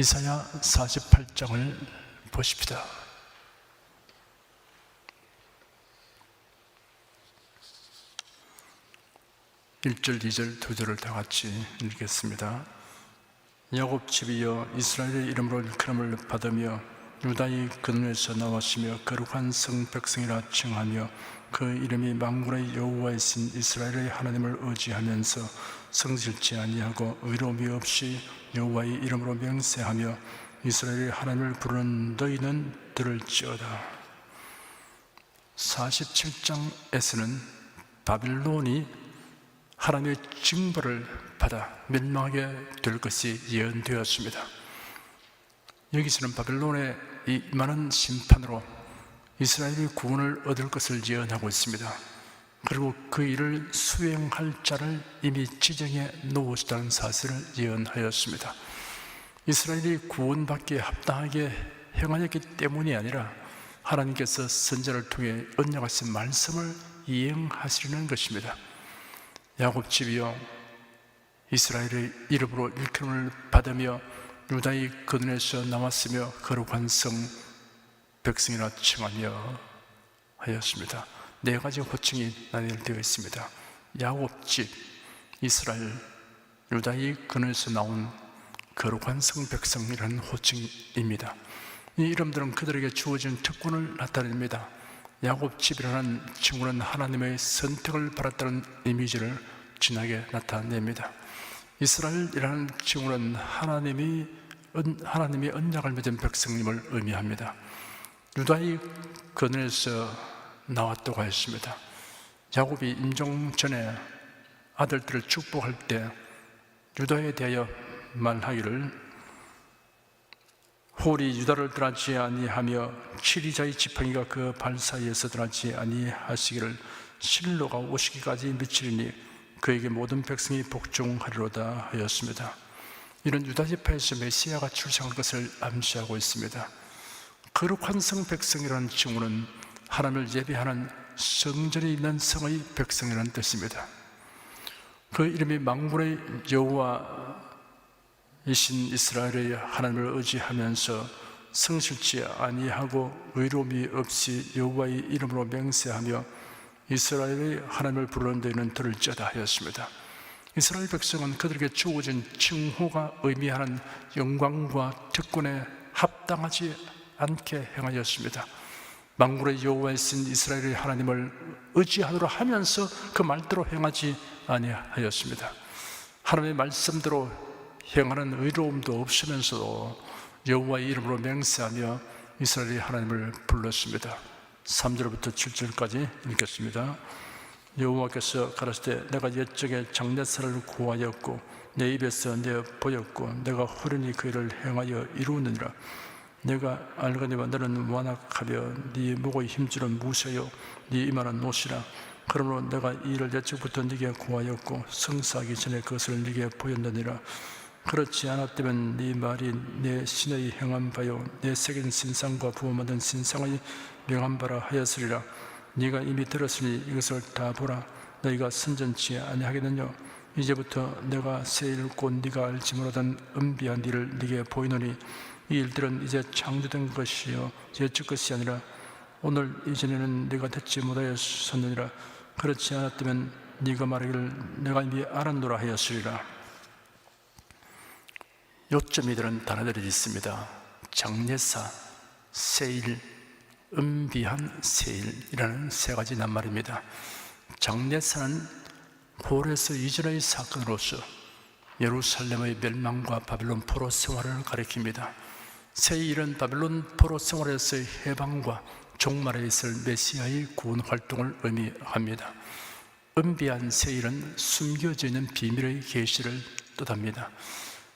이사야 48장을 보십시다. 1절, 2절, 2절을 다 같이 읽겠습니다. 야곱 집이여 이스라엘의 이름으로 일컬음을 받으며 유다의 근원에서 나왔으며 거룩한 성 백성이라 칭하며 그 이름이 만군의 여호와이신 이스라엘의 하나님을 의지하면서 성실치 아니하고 의로움이 없이 여호와의 이름으로 맹세하며 이스라엘의 하나님을 부르는 너희는 들을지어다. 47장에서는 바빌론이 하나님의 징벌을 받아 멸망하게 될 것이 예언되었습니다. 여기서는 바빌론의 이 많은 심판으로 이스라엘이 구원을 얻을 것을 예언하고 있습니다. 그리고 그 일을 수행할 자를 이미 지정해 놓으시다는 사실을 예언하였습니다. 이스라엘이 구원받기에 합당하게 행하였기 때문이 아니라 하나님께서 선지자를 통해 언약하신 말씀을 이행하시려는 것입니다. 야곱 집이여 이스라엘의 이름으로 일컬음을 받으며 유다의 근원에서 나왔으며 거룩한 성 백성이라 칭하며 하였습니다. 네 가지 호칭이 나열되어 있습니다. 야곱 집, 이스라엘, 유다의 근원에서 나온 거룩한 성 백성이라는 호칭입니다. 이 이름들은 그들에게 주어진 특권을 나타냅니다. 야곱 집이라는 친구는 하나님의 선택을 받았다는 이미지를 진하게 나타냅니다. 이스라엘이라는 친구는 하나님이 언약을 맺은 백성님을 의미합니다. 유다의 근원에서 나왔다고 하였습니다. 야곱이 임종 전에 아들들을 축복할 때 유다에 대하여 말하기를 홀이 유다를 떠나지 아니하며 치리자의 지팡이가 그 발 사이에서 떠나지 아니하시기를 실로가 오시기까지 미치리니 그에게 모든 백성이 복종하리로다 하였습니다. 이는 유다 지파에서 메시아가 출생할 것을 암시하고 있습니다. 거룩한 성 백성이라는 칭호는 하나님을 예배하는 성전에 있는 성의 백성이라는 뜻입니다. 그 이름이 만군의 여호와 이신 이스라엘의 하나님을 의지하면서 성실치 아니하고 의로움이 없이 여호와의 이름으로 맹세하며 이스라엘의 하나님을 부르는 데는 들을지어다 하였습니다. 이스라엘 백성은 그들에게 주어진 칭호가 의미하는 영광과 특권에 합당하지 않게 행하였습니다. 만군의 여호와이신 이스라엘의 하나님을 의지하도록 하면서 그 말대로 행하지 아니하였습니다. 하나님의 말씀대로 행하는 의로움도 없으면서도 여호와의 이름으로 맹세하며 이스라엘의 하나님을 불렀습니다. 3절부터 7절까지 읽겠습니다. 여호와께서 가라사대 내가 옛적에 장내사를 구하였고 내 입에서 내 보였고 내가 호련히 그 일을 행하여 이루느니라. 내가 알거니와 너는 완악하며 네 목의 힘줄은 무쇠요 네 이마는 노시라. 그러므로 내가 이 일을 옛적부터 네게 구하였고 성사하기 전에 그것을 네게 보였느니라. 그렇지 않았다면 네 말이 내 신의 행한 바요 내 새긴 신상과 부어 만든 신상의 명한 바라 하였으리라. 네가 이미 들었으니 이것을 다 보라. 너희가 선전치 아니하겠느냐. 이제부터 내가 새 일 곧 네가 알지 못하던 은비한 일을 네게 보이노니 이 일들은 이제 창조된 것이요 옛적 것이 아니라 오늘 이전에는 네가 듣지 못하였었느니라. 그렇지 않았다면 네가 말하기를 내가 이미 알았노라 하였으리라. 요점이 되는 단어들이 있습니다. 장례사, 세일, 은비한 세일이라는 세 가지 낱말입니다. 장례사는 고레스 이전의 사건으로서 예루살렘의 멸망과 바빌론 포로 생활을 가리킵니다. 세일은 바빌론 포로 생활에서의 해방과 종말에 있을 메시아의 구원 활동을 의미합니다. 은비한 세일은 숨겨져 있는 비밀의 계시를 뜻합니다.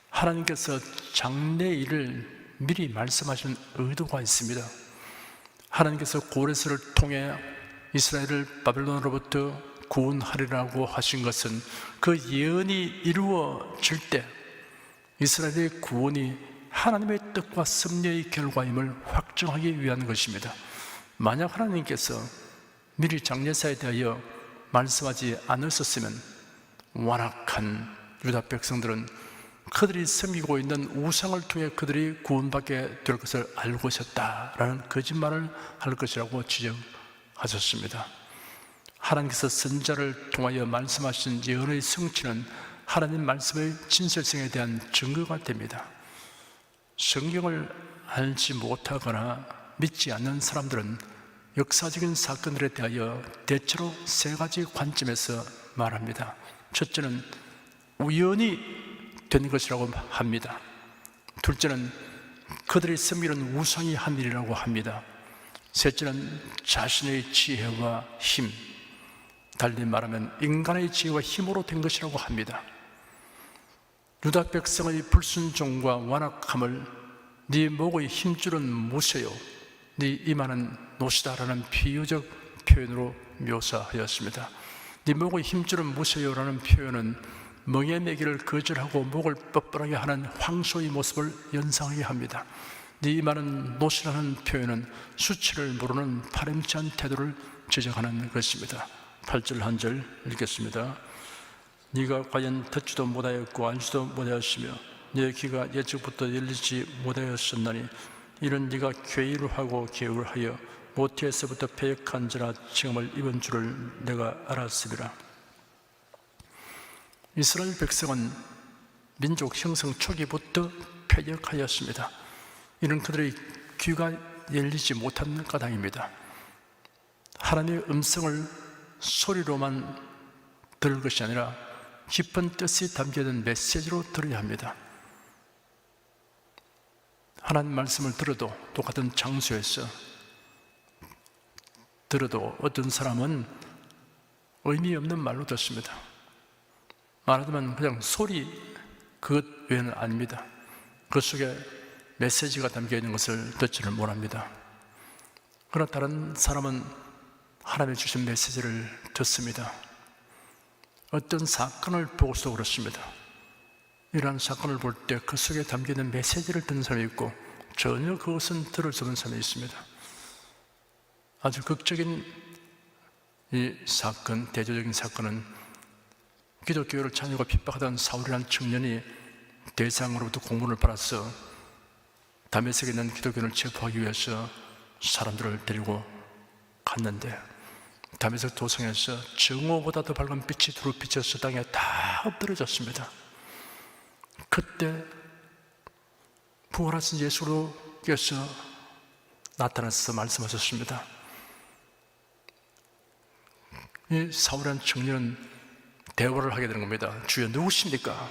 하나님께서 장래일을 미리 말씀하신 의도가 있습니다. 하나님께서 고레스를 통해 이스라엘을 바빌론으로부터 구원하리라고 하신 것은 그 예언이 이루어질 때 이스라엘의 구원이 하나님의 뜻과 섭리의 결과임을 확정하기 위한 것입니다. 만약 하나님께서 미리 장례사에 대하여 말씀하지 않으셨으면 완악한 유다 백성들은 그들이 섬기고 있는 우상을 통해 그들이 구원받게 될 것을 알고 있었다라는 거짓말을 할 것이라고 지적하셨습니다. 하나님께서 선지자를 통하여 말씀하신 예언의 성취는 하나님 말씀의 진실성에 대한 증거가 됩니다. 성경을 알지 못하거나 믿지 않는 사람들은 역사적인 사건들에 대하여 대체로 세 가지 관점에서 말합니다. 첫째는 우연히 된 것이라고 합니다. 둘째는 그들이 섬기는 우상이 한 일이라고 합니다. 셋째는 자신의 지혜와 힘, 달리 말하면 인간의 지혜와 힘으로 된 것이라고 합니다. 유다 백성의 불순종과 완악함을 네 목의 힘줄은 무쇠요, 네 이마는 노시다라는 비유적 표현으로 묘사하였습니다. 네 목의 힘줄은 무쇠요라는 표현은 멍에 매기를 거절하고 목을 뻣뻣하게 하는 황소의 모습을 연상하게 합니다. 네 이마는 노시라는 표현은 수치를 모르는 파렴치한 태도를 지적하는 것입니다. 8절 한 절 읽겠습니다. 네가 과연 듣지도 못하였고 알지도 못하였으며 네 귀가 예측부터 열리지 못하였었나니 이는 네가 괴일하고 게으르하여 모태에서부터 패역한 자라 칭함을 입은 줄을 내가 알았으리라. 이스라엘 백성은 민족 형성 초기부터 패역하였습니다. 이는 그들의 귀가 열리지 못한 까닭입니다. 하나님의 음성을 소리로만 들을 것이 아니라 깊은 뜻이 담겨있는 메시지로 들어야 합니다. 하나님 말씀을 들어도 똑같은 장소에서 들어도 어떤 사람은 의미 없는 말로 듣습니다. 말하자면 그냥 소리 그것 외에는 아닙니다. 그 속에 메시지가 담겨있는 것을 듣지를 못합니다. 그러나 다른 사람은 하나님이 주신 메시지를 듣습니다. 어떤 사건을 보고서 그렇습니다. 이러한 사건을 볼 때 그 속에 담겨있는 메시지를 듣는 사람이 있고 전혀 그것은 들을 수 없는 사람이 있습니다. 아주 극적인 이 사건, 대조적인 사건은 기독교를 자녀가 핍박하던 사울이라는 청년이 대장으로부터 공문을 받아서 다메섹에 있는 기독교를 체포하기 위해서 사람들을 데리고 갔는데 다메섹 도성에서 정오보다 더 밝은 빛이 두루 비쳐서 땅에 다 엎드려졌습니다. 그때 부활하신 예수께서 나타나서 말씀하셨습니다. 이 사울이라는 청년은 대화를 하게 되는 겁니다. 주여 누구십니까?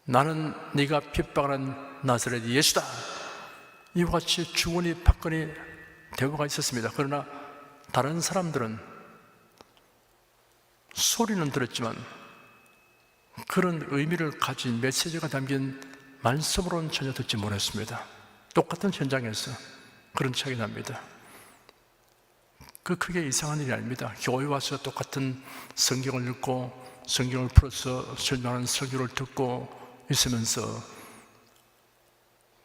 나는 네가 핍박하는 나사렛 예수다. 이와 같이 주거니 받거니 대화가 있었습니다. 그러나 다른 사람들은 소리는 들었지만 그런 의미를 가진 메시지가 담긴 말씀으로는 전혀 듣지 못했습니다. 똑같은 현장에서 그런 차이가 납니다. 그 크게 이상한 일이 아닙니다. 교회 와서 똑같은 성경을 읽고 성경을 풀어서 설명하는 설교를 듣고 있으면서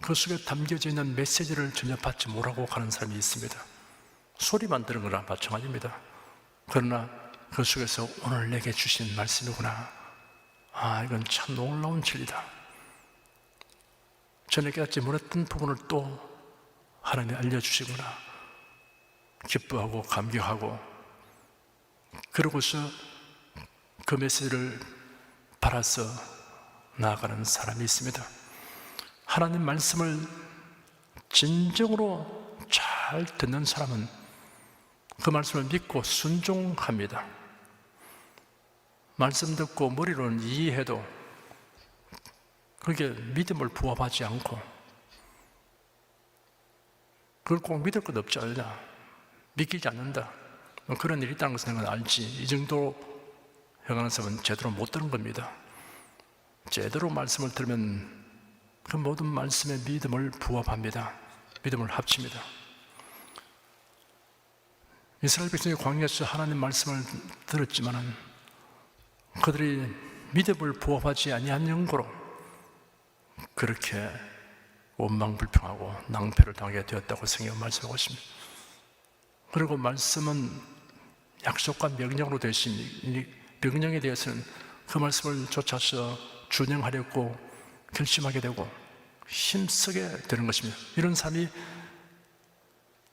그 속에 담겨져 있는 메시지를 전혀 받지 못하고 가는 사람이 있습니다. 소리만 들은 거랑 마찬가지입니다. 그러나 그 속에서 오늘 내게 주신 말씀이구나. 아, 이건 참 놀라운 진리다. 전에 깨닫지 못했던 부분을 또 하나님이 알려주시구나. 기뻐하고 감격하고 그러고서 그 메시지를 받아서 나아가는 사람이 있습니다. 하나님 말씀을 진정으로 잘 듣는 사람은 그 말씀을 믿고 순종합니다. 말씀 듣고 머리로는 이해해도 그게 믿음을 부합하지 않고 그걸 꼭 믿을 것 없지 않냐, 믿기지 않는다, 그런 일이 있다는 것을 내가 알지. 이 정도 해가는 사람은 제대로 못 들은 겁니다. 제대로 말씀을 들으면 그 모든 말씀의 믿음을 부합합니다. 믿음을 합칩니다. 이스라엘 백성이 광야에서 하나님 말씀을 들었지만 그들이 믿음을 부합하지 아니한 연고로 그렇게 원망불평하고 낭패를 당하게 되었다고 성경은 말씀하고 있습니다. 그리고 말씀은 약속과 명령으로 되어 있습니다. 명령에 대해서는 그 말씀을 쫓아서 준행하려고 결심하게 되고 힘쓰게 되는 것입니다. 이런 삶이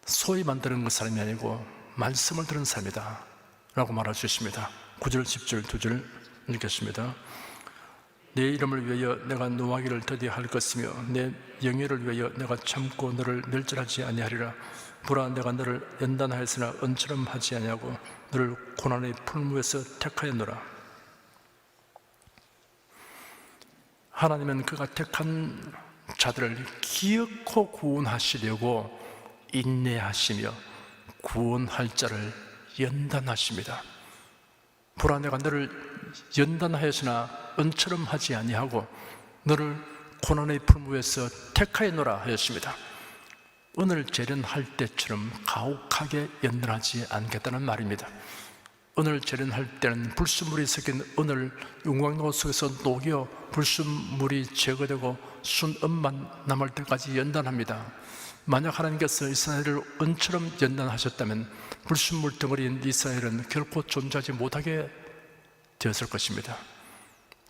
소위만 들은 그 사람이 아니고 말씀을 들은 삶이다 라고 말할 수 있습니다. 9절 10절 2절 읽겠습니다. 내 이름을 위하여 내가 노하기를 더디할 것이며 내 영예를 위하여 내가 참고 너를 멸절하지 아니하리라. 보라, 내가 너를 연단하였으나 은처럼 하지 아니하고 너를 고난의 풀무에서 택하였노라. 하나님은 그가 택한 자들을 기어코 구원하시려고 인내하시며 구원할 자를 연단하십니다. 보라, 내가 너를 연단하였으나 은처럼 하지 아니하고 너를 고난의 풀무에서 택하였노라 하였습니다. 은을 재련할 때처럼 가혹하게 연단하지 않겠다는 말입니다. 은을 재련할 때는 불순물이 섞인 은을 용광로 속에서 녹여 불순물이 제거되고 순은만 남을 때까지 연단합니다. 만약 하나님께서 이스라엘을 은처럼 연단하셨다면 불순물 덩어리인 이스라엘은 결코 존재하지 못하게 되었을 것입니다.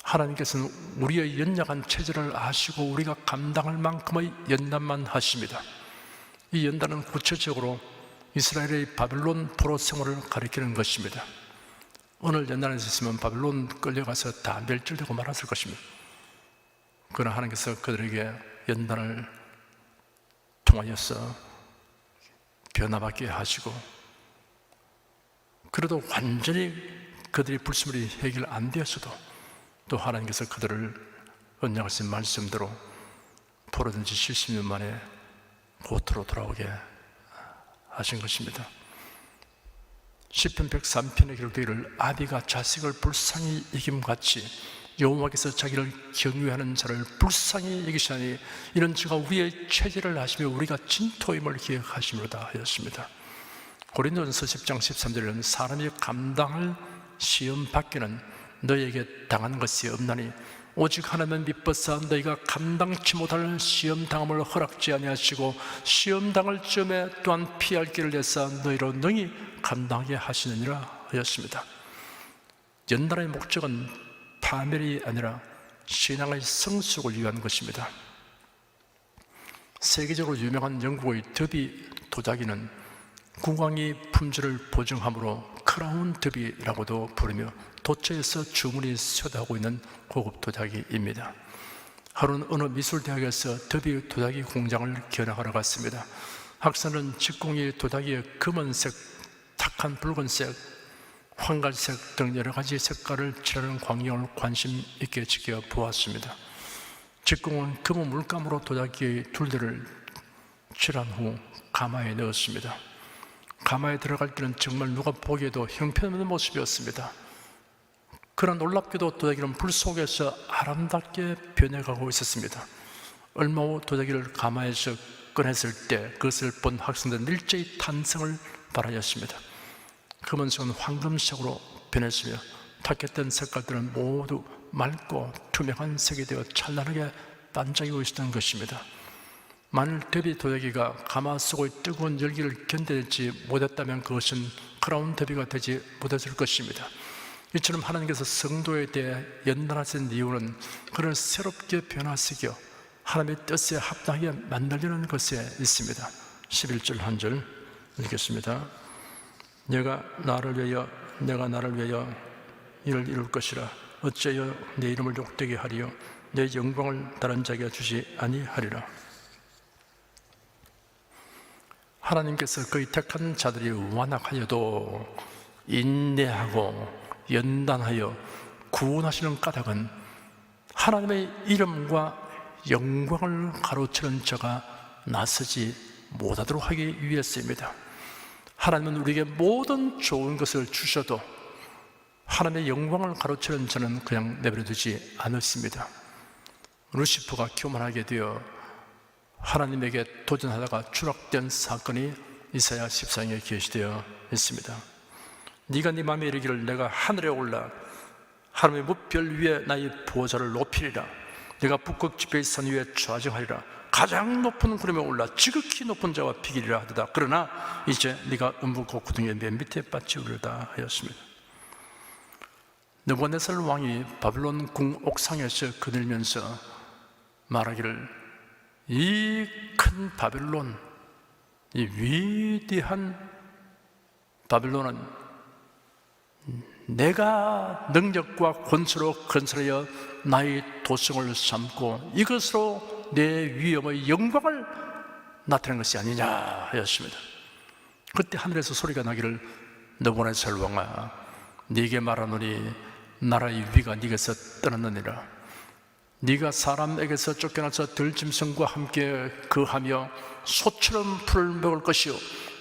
하나님께서는 우리의 연약한 체질을 아시고 우리가 감당할 만큼의 연단만 하십니다. 이 연단은 구체적으로 이스라엘의 바벨론 포로 생활을 가리키는 것입니다. 오늘 연단할 수 있으면 바벨론 끌려가서 다 멸절되고 말았을 것입니다. 그러나 하나님께서 그들에게 연단을 통하여서 변화받게 하시고, 그래도 완전히 그들의 불순물이 해결 안 되었어도 또 하나님께서 그들을 언약하신 말씀대로 포로된 지 70년 만에 고토로 돌아오게 하신 것입니다. 시편 103편에 기록되기를 아비가 자식을 불쌍히 여김같이 여호와께서 자기를 경외하는 자를 불쌍히 여기시니 이런 저가 우리의 체질을 아시며 우리가 진토임을 기억하심으로다 하였습니다. 고린도전서 10장 13절에는 사람이 감당할 시험 밖에는 너희에게 당한 것이 없나니 오직 하나님은 미쁘사 너희가 감당치 못할 시험 당함을 허락지 아니하시고 시험 당할 즈음에 또한 피할 길을 내사 너희로 능히 감당하게 하시느니라 하였습니다. 연단의 목적은 파멸이 아니라 신앙의 성숙을 위한 것입니다. 세계적으로 유명한 영국의 더비 도자기는 국왕이 품질을 보증함으로 크라운 더비라고도 부르며 도처에서 주문이 쏟아오고 있는 고급 도자기입니다. 하루는 어느 미술대학에서 더비 도자기 공장을 견학하러 갔습니다. 학생은 직공이 도자기의 검은색, 탁한 붉은색, 황갈색 등 여러 가지 색깔을 칠하는 광경을 관심 있게 지켜보았습니다. 직공은 검은 물감으로 도자기의 둘레를 칠한 후 가마에 넣었습니다. 가마에 들어갈 때는 정말 누가 보기에도 형편없는 모습이었습니다. 그러나 놀랍게도 도자기는 불 속에서 아름답게 변해가고 있었습니다. 얼마 후 도자기를 가마에서 꺼냈을 때 그것을 본 학생들은 일제히 탄성을 발하였습니다. 검은색은 황금색으로 변했으며 탁했던 색깔들은 모두 맑고 투명한 색이 되어 찬란하게 반짝이고 있었던 것입니다. 만일 더비 도자기가 가마 속의 뜨거운 열기를 견뎌내지 못했다면 그것은 크라운 더비가 되지 못했을 것입니다. 이처럼 하나님께서 성도에 대해 연단하신 이유는 그를 새롭게 변화시켜 하나님의 뜻에 합당하게 만들려는 것에 있습니다. 11절 한 절 읽겠습니다. 내가 나를 위하여 이를 이룰 것이라. 어찌하여 내 이름을 욕되게 하리요 내 영광을 다른 자에게 주지 아니하리라. 하나님께서 그의 택한 자들이 완악하여도 인내하고 연단하여 구원하시는 까닭은 하나님의 이름과 영광을 가로치는 자가 나서지 못하도록 하기 위해서입니다. 하나님은 우리에게 모든 좋은 것을 주셔도 하나님의 영광을 가로치는 자는 그냥 내버려두지 않았습니다. 루시퍼가 교만하게 되어 하나님에게 도전하다가 추락된 사건이 이사야 14장에 게시되어 있습니다. 네가 네 마음에 이르기를 내가 하늘에 올라 하나님의 무별 위에 나의 보좌를 높이리라. 내가 북극 지폐의 산 위에 좌정하리라. 가장 높은 구름에 올라 지극히 높은 자와 비기리라 하도다. 그러나 이제 네가 음부 곡구덩이의 맨 밑에 빠지우리다 하였습니다. 느부갓네살 왕이 바벨론 궁 옥상에서 거닐면서 말하기를, 이 큰 바벨론, 이 위대한 바벨론은 내가 능력과 권세로 건설하여 나의 도성을 삼고 이것으로 내 위엄의 영광을 나타낸 것이 아니냐 하였습니다. 그때 하늘에서 소리가 나기를, 느부갓네살 왕아, 네게 말하노니 나라의 위가 네게서 떠났느니라. 네가 사람에게서 쫓겨나서 들짐승과 함께 거하며 소처럼 풀을 먹을 것이요,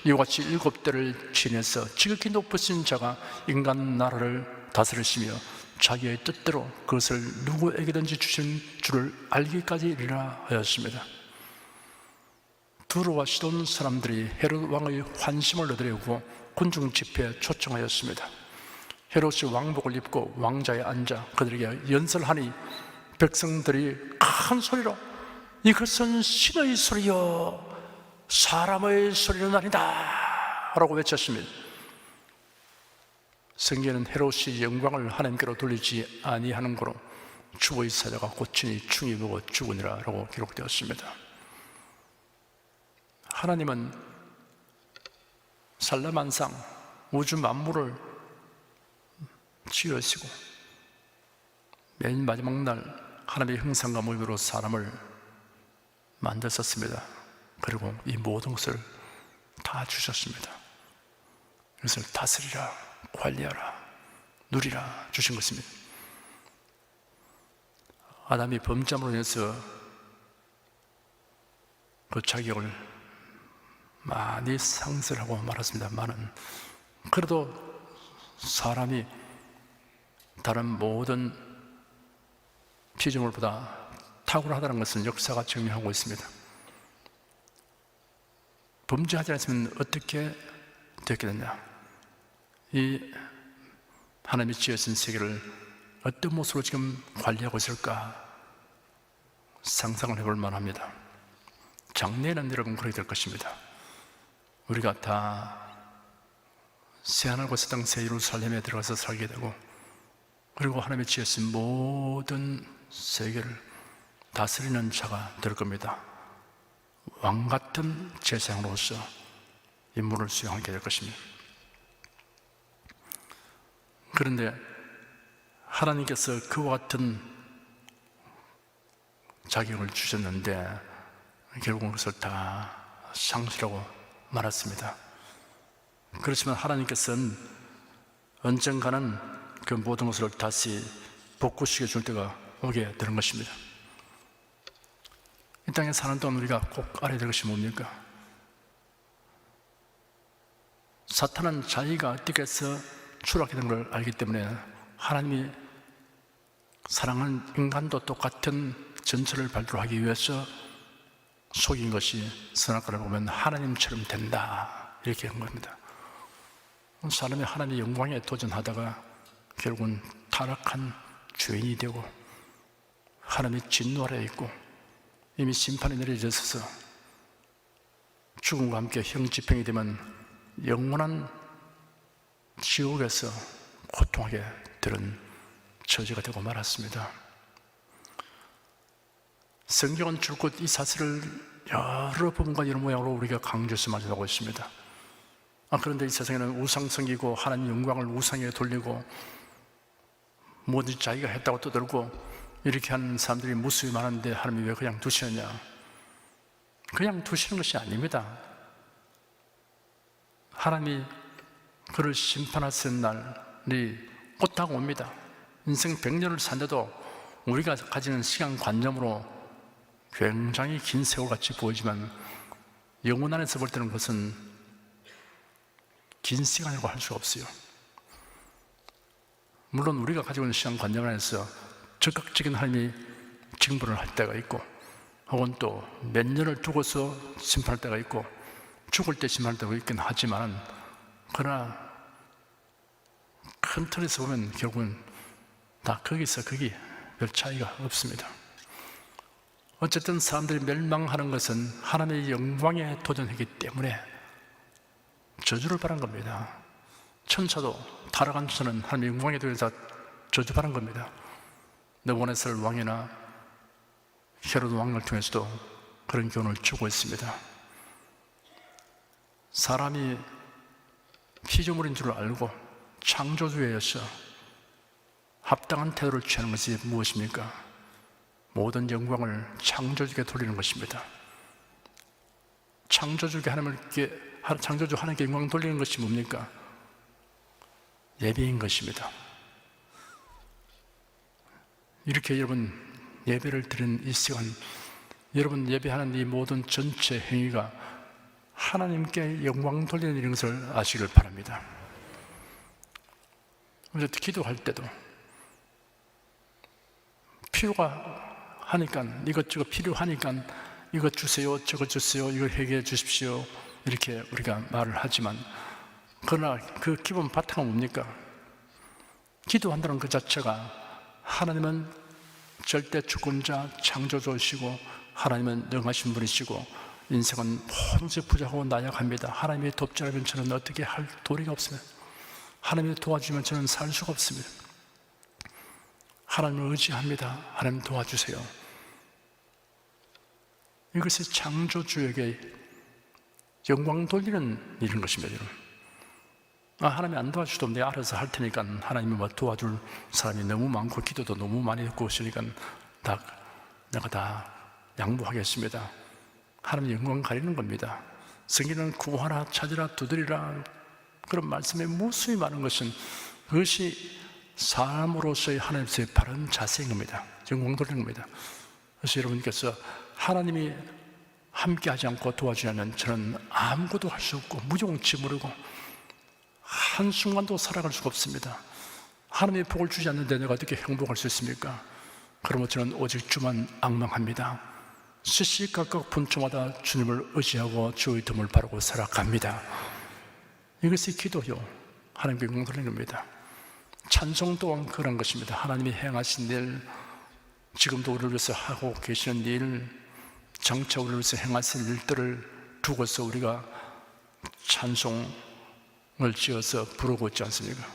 이와 같이 7대를 지내서 지극히 높으신 자가 인간 나라를 다스리시며 자기의 뜻대로 그것을 누구에게든지 주신 줄을 알기까지 이르라 하였습니다. 두로와 시돈 사람들이 헤롯 왕의 환심을 얻으려고 군중 집회에 초청하였습니다. 헤롯이 왕복을 입고 왕자에 앉아 그들에게 연설하니 백성들이 큰 소리로, 이것은 신의 소리요 사람의 소리는 아니다 라고 외쳤습니다. 성경에는 헤롯이 영광을 하나님께로 돌리지 아니하는 거로 주의 사자가 고치니 충이 먹어 죽으니라 라고 기록되었습니다. 하나님은 산라만상 우주 만물을 지으시고 맨 마지막 날 하나님의 형상과 모습으로 사람을 만드셨습니다. 그리고 이 모든 것을 다 주셨습니다. 이것을 다스리라, 관리하라, 누리라 주신 것입니다. 아담이 범죄함으로 인해서 그 자격을 많이 상실하고 말았습니다만은, 그래도 사람이 다른 모든 피조물보다 탁월하다는 것은 역사가 증명하고 있습니다. 범죄하지 않았으면 어떻게 됐게 됐냐? 이 하나님이 지으신 세계를 어떤 모습으로 지금 관리하고 있을까 상상을 해볼 만합니다. 장래에는 여러분 그렇게 될 것입니다. 우리가 다 새하늘과 새 땅 새 예루살렘에 들어가서 살게 되고, 그리고 하나님이 지으신 모든 세계를 다스리는 자가 될 겁니다. 왕같은 제사장으로서 임무를 수행하게 될 것입니다. 그런데 하나님께서 그와 같은 자격을 주셨는데 결국은 그것을 다 상실하고 말았습니다. 그렇지만 하나님께서는 언젠가는 그 모든 것을 다시 복구시켜 줄 때가 오게 되는 것입니다. 이 땅에 사는 동안 우리가 꼭 알아야 될 것이 뭡니까? 사탄은 자기가 어떻게 해서 추락하게 된 걸 알기 때문에 하나님이 사랑하는 인간도 똑같은 전철을 발굴하기 위해서 속인 것이 선악과를 보면 하나님처럼 된다 이렇게 한 겁니다. 사람이 하나님의 영광에 도전하다가 결국은 타락한 죄인이 되고 하나님의 진노 아래에 있고 이미 심판이 내려져서 죽음과 함께 형집행이 되면 영원한 지옥에서 고통하게 되는 처지가 되고 말았습니다. 성경은 줄곧 이 사실을 여러 부분과 여러 모양으로 우리가 강조해서 말하고 있습니다. 그런데 이 세상에는 우상 섬기고 하나님 영광을 우상에 돌리고 뭐든지 자기가 했다고 떠들고 이렇게 하는 사람들이 무수히 많은데 하나님이 왜 그냥 두시느냐? 그냥 두시는 것이 아닙니다. 하나님이 그를 심판하시는 날이 곧 다가옵니다. 인생 100년을 산데도 우리가 가지는 시간관념으로 굉장히 긴 세월같이 보이지만 영혼 안에서 볼 때는 그것은 긴 시간이라고 할 수가 없어요. 물론 우리가 가지고 있는 시간관념 안에서 적극적인 하나님이 징벌을 할 때가 있고 혹은 또 몇 년을 두고서 심판할 때가 있고 죽을 때 심판할 때가 있긴 하지만, 그러나 큰 틀에서 보면 결국은 다 거기서 거기 별 차이가 없습니다. 어쨌든 사람들이 멸망하는 것은 하나님의 영광에 도전하기 때문에 저주를 받은 겁니다. 천사도 타락한 천사는 하나님의 영광에 도전해서 저주받은 겁니다. 느부갓네살 왕이나 헤로드 왕을 통해서도 그런 교훈을 주고 있습니다. 사람이 피조물인 줄 알고 창조주에서 합당한 태도를 취하는 것이 무엇입니까? 모든 영광을 창조주에게 돌리는 것입니다. 창조주 하나님께 영광 돌리는 것이 뭡니까? 예배인 것입니다. 이렇게 여러분 예배를 드리는 이 시간, 여러분 예배하는 이 모든 전체 행위가 하나님께 영광 돌리는 일인 것을 아시길 바랍니다. 기도할 때도 필요가 하니까, 이것저것 필요하니까 이것 주세요, 저것 주세요, 이걸 해결해 주십시오, 이렇게 우리가 말을 하지만, 그러나 그 기본 바탕은 뭡니까? 기도한다는 그 자체가 하나님은 절대 주권자, 창조주시고 하나님은 능하신 분이시고 인생은 모든지 부족하고 나약합니다. 하나님이 돕지 않으면 저는 어떻게 할 도리가 없습니다. 하나님이 도와주면 저는 살 수가 없습니다. 하나님을 의지합니다. 하나님 도와주세요. 이것이 창조주에게 영광 돌리는 일인 것입니다. 여러분. 하나님이 안 도와주셔도 내가 알아서 할 테니까, 하나님이 뭐 도와줄 사람이 너무 많고 기도도 너무 많이 했고 하시니까 내가 다 양보하겠습니다. 하나님 영광 가리는 겁니다. 성경은 구하라, 찾으라, 두드리라, 그런 말씀에 무수히 많은 것은 그것이 사람으로서의 하나님께서의 바른 자세인 겁니다. 영광 돌리는 겁니다. 그래서 여러분께서 하나님이 함께 하지 않고 도와주지 않으면 저는 아무것도 할 수 없고 무용치 모르고 한순간도 살아갈 수가 없습니다. 하나님의 복을 주지 않는데 내가 어떻게 행복할 수 있습니까? 그러면 저는 오직 주만 앙망합니다. 시시각각 분초마다 주님을 의지하고 주의 덤을 바르고 살아갑니다. 이것이 기도요, 하나님께 영광 돌리는 겁니다. 찬송 또한 그런 것입니다. 하나님이 행하신 일, 지금도 우리를 위해서 하고 계시는 일, 장차 우리를 위해서 행하신 일들을 두고서 우리가 찬송을 지어서 부르고 있지 않습니까?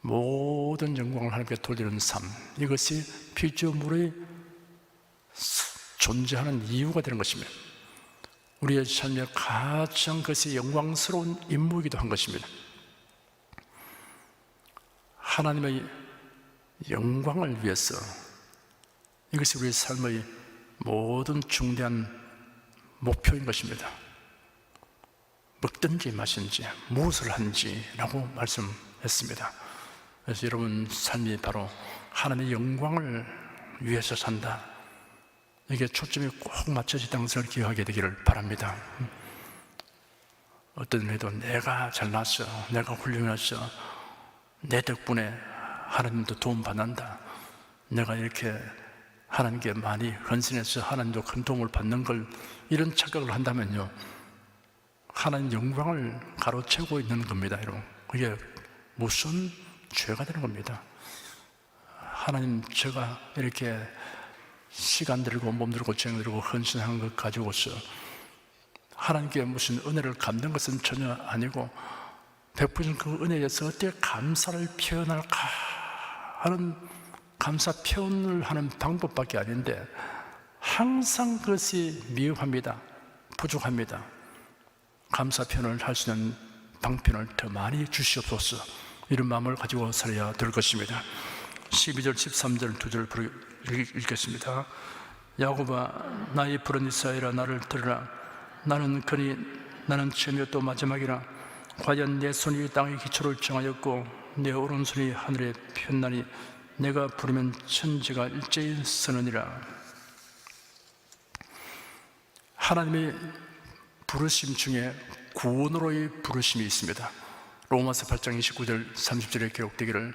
모든 영광을 하나님께 돌리는 삶, 이것이 피조물의 존재하는 이유가 되는 것입니다. 우리의 삶의 가장 것이 영광스러운 임무이기도 한 것입니다. 하나님의 영광을 위해서, 이것이 우리의 삶의 모든 중대한 목표인 것입니다. 먹든지 마신지 무엇을 하는지라고 말씀했습니다. 그래서 여러분 삶이 바로 하나님의 영광을 위해서 산다, 이게 초점이 꼭 맞춰진다는 것을 기억하게 되기를 바랍니다. 어떤 일에도 내가 잘났어, 내가 훌륭했어, 내 덕분에 하나님도 도움 받는다, 내가 이렇게 하나님께 많이 헌신해서 하나님도 큰 도움을 받는 걸, 이런 착각을 한다면요, 하나님 영광을 가로채고 있는 겁니다. 여러분, 그게 무슨 죄가 되는 겁니다. 하나님, 제가 이렇게 시간 들고 몸 들고 정 들고 헌신한 것 가지고서 하나님께 무슨 은혜를 갚는 것은 전혀 아니고, 베푸신 그 은혜에 대해서 어떻게 감사를 표현할까 하는, 감사 표현을 하는 방법밖에 아닌데 항상 그것이 미흡합니다. 부족합니다. 감사 표현을 할 수 있는 방편을 더 많이 주시옵소서, 이런 마음을 가지고 살아야 될 것입니다. 12절 13절 2절 읽겠습니다. 야곱아, 나의 부른 이스라엘아, 나를 들으라. 나는 그니 나는 처음이요 또 마지막이라. 과연 내 손이 땅의 기초를 정하였고 내 오른손이 하늘에 폈나니 내가 부르면 천지가 일제히 서느니라. 하나님의 부르심 중에 구원으로의 부르심이 있습니다. 로마서 8장 29절 30절에 기록되기를,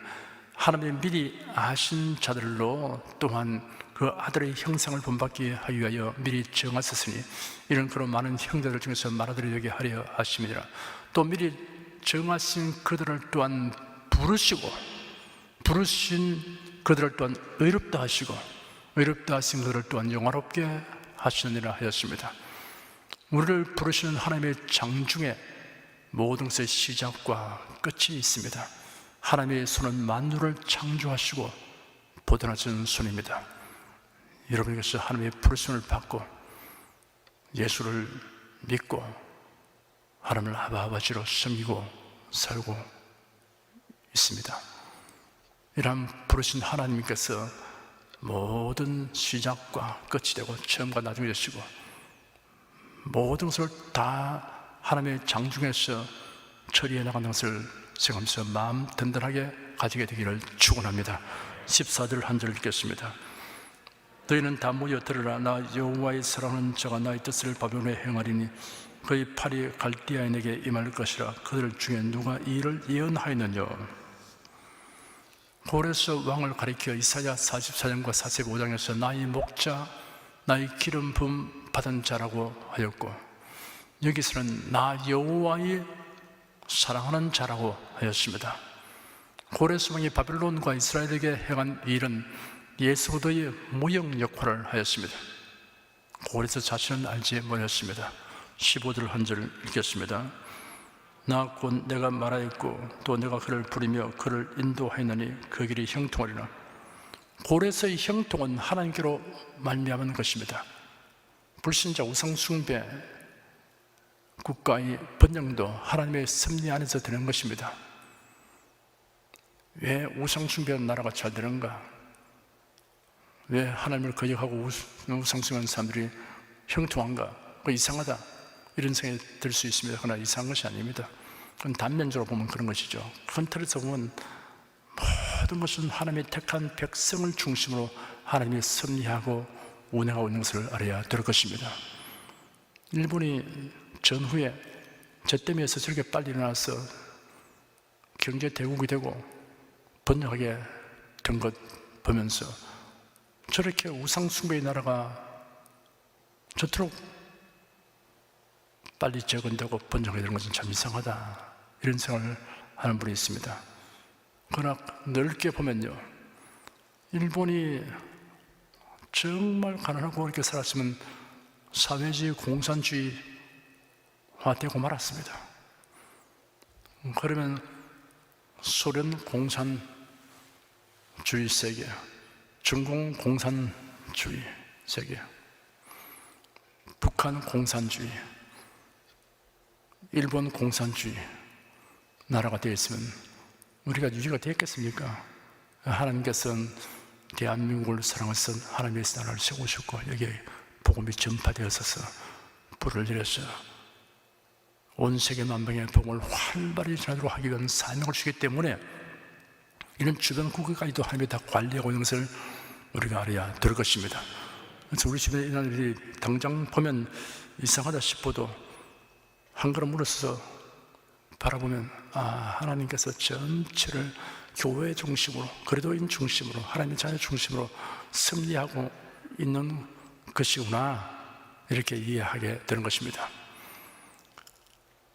하나님이 미리 아신 자들로 또한 그 아들의 형상을 본받게 하기 위하여 미리 정하셨으니 이런 그런 많은 형제들 중에서 말하도록 하려 하심이니라. 또 미리 정하신 그들을 또한 부르시고, 부르신 그들을 또한 의롭다 하시고, 의롭다 하신 그들을 또한 영화롭게 하시느니라 하였습니다. 우리를 부르시는 하나님의 장중에 모든 것의 시작과 끝이 있습니다. 하나님의 손은 만물을 창조하시고 보존하시는 손입니다. 여러분께서 하나님의 부르심을 받고 예수를 믿고 하나님을 아버지로 섬기고 살고 있습니다. 이러한 부르신 하나님께서 모든 시작과 끝이 되고 처음과 나중이 되시고 모든 것을 다 하나님의 장중에서 처리해 나가는 것을 생각하면서 마음 든든하게 가지게 되기를 축원합니다. 14절 한 절 읽겠습니다. 너희는 다 모여 들으라. 나 여호와의 사랑하는 자가 나의 뜻을 바벨론에 행하리니 그의 팔이 갈대아인에게 임할 것이라. 그들 중에 누가 이 일을 예언하였느냐. 고레스 왕을 가리켜 이사야 44장과 45장에서 나의 목자, 나의 기름 부음 받은 자라고 하였고, 여기서는 나 여호와의 사랑하는 자라고 하였습니다. 고레스 왕이 바벨론과 이스라엘에게 행한 일은 예수 그리스도의 무형 역할을 하였습니다. 고레스 자신은 알지 못했습니다. 15절 한 절 읽겠습니다. 나 곧 내가 말하였고 또 내가 그를 부리며 그를 인도하였느니 그 길이 형통하리라. 고레스의 형통은 하나님께로 말미암은 것입니다. 불신자 우상 숭배 국가의 번영도 하나님의 섭리 안에서 되는 것입니다. 왜 우상 숭배하는 나라가 잘 되는가? 왜 하나님을 거역하고 우상 숭배하는 사람들이 형통한가? 이상하다 이런 생각이 들 수 있습니다. 그러나 이상한 것이 아닙니다. 그건 단면적으로 보면 그런 것이죠. 큰 틀에서 보면 모든 것은 하나님의 택한 백성을 중심으로 하나님이 섭리하고 운행하고 있는 것을 알아야 될 것입니다. 일본이 전후에 잿더미에서 저렇게 빨리 일어나서 경제 대국이 되고 번영하게 된 것 보면서 저렇게 우상 숭배의 나라가 저토록 빨리 재건되고 번영하게 되는 것은 참 이상하다 이런 생각을 하는 분이 있습니다. 그러나 넓게 보면요, 일본이 정말 가난하고 이렇게 살았으면 사회주의 공산주의화 되고 말았습니다. 그러면 소련 공산주의 세계, 중공 공산주의 세계, 북한 공산주의, 일본 공산주의 나라가 되어 있으면 우리가 유지가 되었겠습니까? 하나님께서는 대한민국을 사랑하셔서 하나님의 나라를 세우셨고 여기에 복음이 전파되어서 불을 내려서 온 세계 만방의 복음을 활발히 전하도록 하기 위한 사명을 주기 때문에 이런 주변 국가까지도 하나님이 다 관리하고 있는 것을 우리가 알아야 될 것입니다. 그래서 우리 주변에 이런 일이 당장 보면 이상하다 싶어도 한 걸음 물러서서 바라보면 하나님께서 전체를 교회 중심으로, 그리스도인 중심으로, 하나님의 자녀 중심으로 섭리하고 있는 것이구나 이렇게 이해하게 되는 것입니다.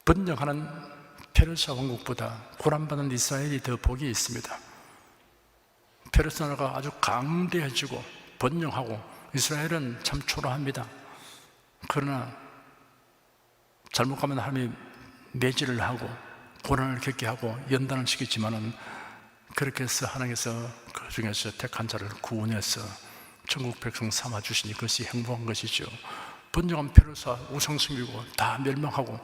번영하는 페르시아 왕국보다 고난받는 이스라엘이 더 복이 있습니다. 페르시아 나라가 아주 강대해지고 번영하고 이스라엘은 참 초라합니다. 그러나 잘못 가면 하나님이 매질을 하고 고난을 겪게 하고 연단을 시키지만은 그렇게 해서 하나님께서 그 중에서 택한 자를 구원해서 천국 백성 삼아 주시니 그것이 행복한 것이죠. 번영한 페르시아 우상숭배고 다 멸망하고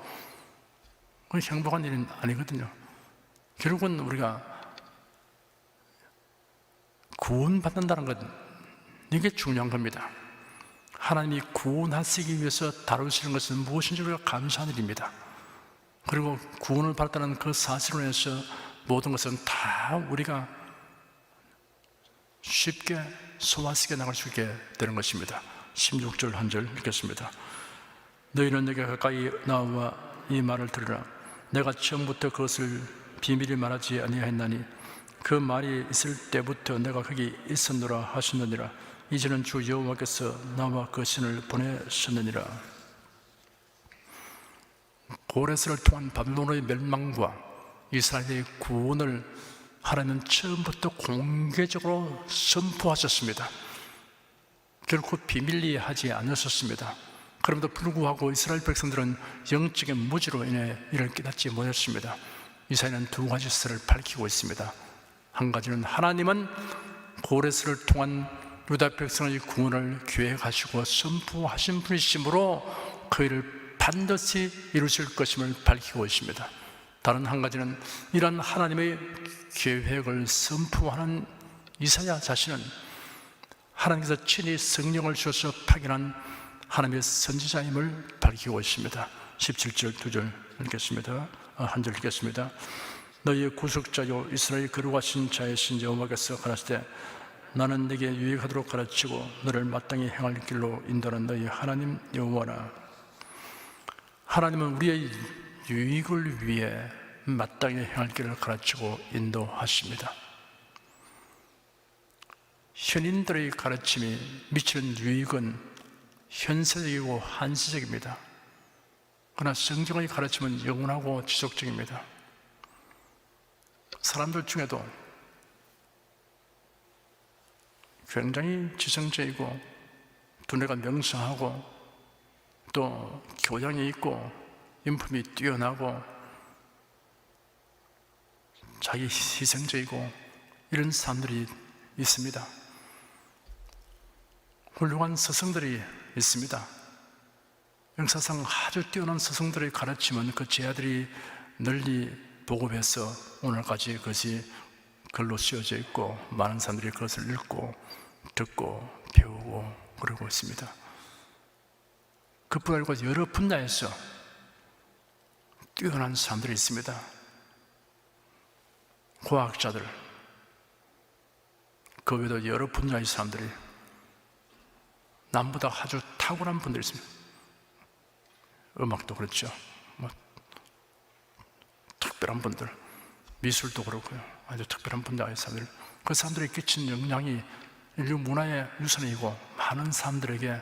그건 행복한 일은 아니거든요. 결국은 우리가 구원받는다는 것, 이게 중요한 겁니다. 하나님이 구원하시기 위해서 다루시는 것은 무엇인지 우리가 감사한 일입니다. 그리고 구원을 받았다는 그 사실로 인해서 모든 것은 다 우리가 쉽게 소화시켜 나갈 수 있게 되는 것입니다. 16절 한 절 읽겠습니다. 너희는 내게 가까이 나와 이 말을 들으라. 내가 처음부터 그것을 비밀히 말하지 아니하였나니 그 말이 있을 때부터 내가 거기 있었노라 하셨느니라. 이제는 주 여호와께서 나와 그 신을 보내셨느니라. 고레스를 통한 바벨론의 멸망과 이스라엘의 구원을 하나님은 처음부터 공개적으로 선포하셨습니다. 결코 비밀리에 하지 않으셨습니다. 그럼에도 불구하고 이스라엘 백성들은 영적인 무지로 인해 이를 깨닫지 못했습니다. 이사야는 두 가지 설을 밝히고 있습니다. 한 가지는 하나님은 고레스를 통한 유다 백성의 구원을 계획하시고 선포하신 분이시므로 그 일을 반드시 이루실 것임을 밝히고 있습니다. 다른 한 가지는 이런 하나님의 계획을 선포하는 이사야 자신은 하나님께서 친히 성령을 주셔서 파견한 하나님의 선지자임을 밝히고 있습니다. 17절 2절 읽겠습니다. 한 절 읽겠습니다. 너희의 구속자요 이스라엘 거룩하신 자의 신자 여호와께서 가라사대 나는 네게 유익하도록 가르치고 너를 마땅히 행할 길로 인도하는 너희 하나님 여호와라. 하나님은 우리의 유익을 위해 마땅히 행할 길을 가르치고 인도하십니다. 현인들의 가르침이 미치는 유익은 현세적이고 한시적입니다. 그러나 성경의 가르침은 영원하고 지속적입니다. 사람들 중에도 굉장히 지성적이고 두뇌가 명성하고 또 교양이 있고 인품이 뛰어나고 자기 희생적이고 이런 사람들이 있습니다. 훌륭한 스승들이 있습니다. 역사상 아주 뛰어난 스승들의 가르침은 그 제자들이 널리 보급해서 오늘까지 그것이 글로 쓰여져 있고 많은 사람들이 그것을 읽고 듣고 배우고 그러고 있습니다. 그뿐 아니고 여러 분야에서 뛰어난 사람들이 있습니다. 과학자들, 그 외에도 여러 분야의 사람들이 남보다 아주 탁월한 분들이 있습니다. 음악도 그렇죠. 특별한 분들, 미술도 그렇고요. 아주 특별한 분야의 사람들, 그 사람들이 끼친 영향이 인류 문화의 유산이고 많은 사람들에게